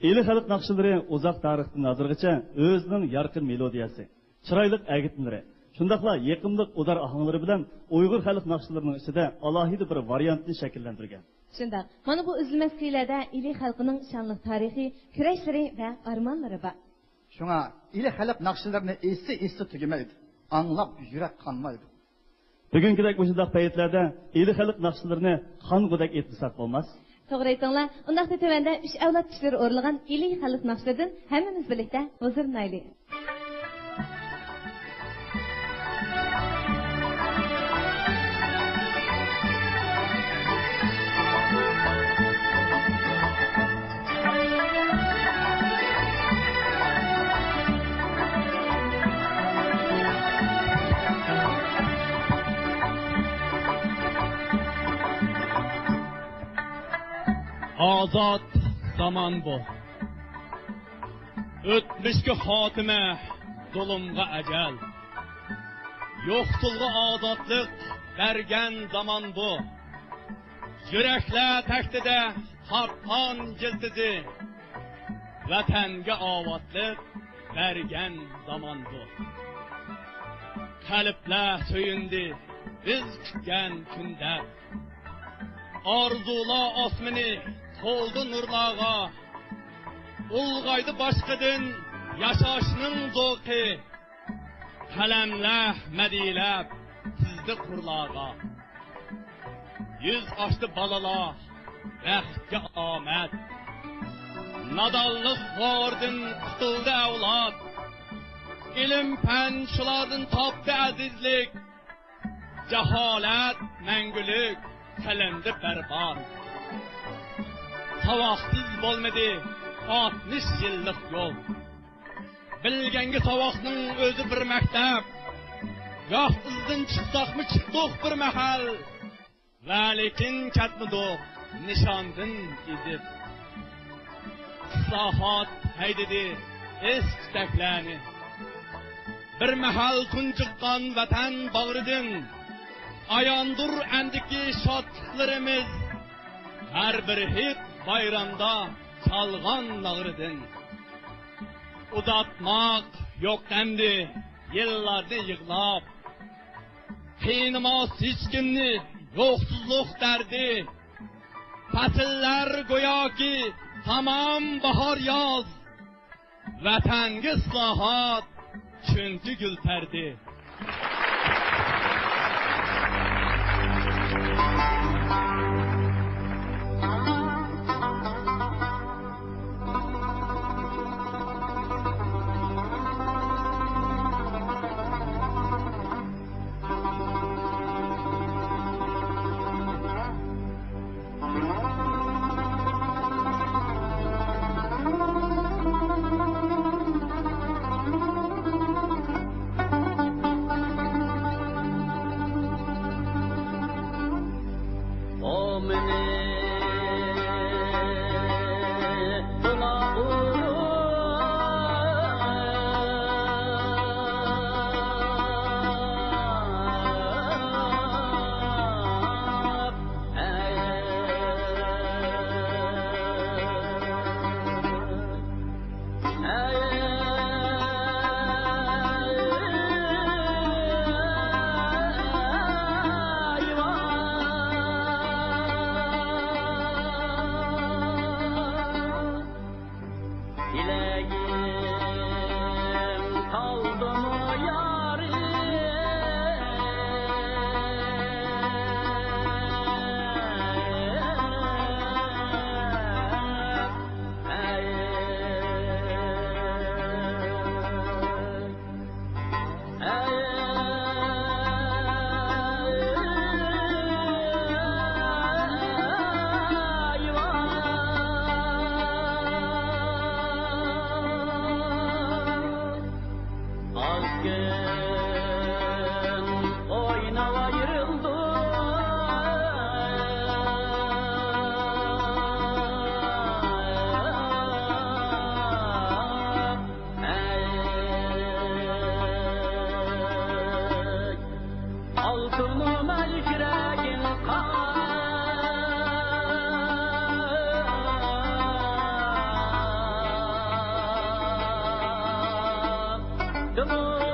Eli xalq naqshlari uzoq tarixdan hozirgacha o'zining yorqin melodiyasi, chiroyli agitmalari, shundaqla yiqimliq udar ohanglari bilan Uyg'ur xalq naqshlarining ichida alohida bir variantni shakllantirgan. Shundaq, mana bu uzilmas kuylarda Ili xalqining shonli tarixi, kurashlari va armonlari bor. Shunga Ili xalq naqshlarini esi tugamaydi. Anlab yurak qanmaydi. Bugünkidek shundaq paytlarda Ili xalq naqshlarini qong'udak etsak bo'lmas. To'g'ri aytinglar. Undaqda tövanda 3 avlod kishilar o'rlagan Ili xalq naqshlaridan hammamiz birlikda huzurnayli. Azad zaman bu. Ötmüşki hatime, dolumga ecel. Yoxsulga azadlık bergen zaman bu. Yürekler tektide harpan cildizi. Vatenge avadlık bergen zaman bu. Kalpler söyündi, biz kütken günde. Arzula osmini oldu nurlağa, ulgaydı başqıdın yaşaşının zoqi, kalemler medilep tizdi kurlağa. Yüz açtı balala, bəxtge amed, nadallık vardın kutuldu evlad, ilim pençuladın tapdı azizlik, cehalet mengülük, kelendi berbat. Savaksız bolmadı 60 yıllık yol. Bilgengi savaksının özü bir mektep. Gahsızdan çıksak mı çıktık bir mahal. Velikin ketmidik nişandın gizip. Sahat heydedi esk tekleni. Bir mahal kunçukkan vatan bağrıdın. Ayandır endiki şatlıklarımız. Her bir hit bayramda çalgan nağrıdın. Uzatmak yok endi yıllarını yığlap. Kıynımaz hiç kimni yoksuzluk derdi. Fatiller goya ki tamam bahar yaz. Vatangi islahat çünkü gülperdi. yolunu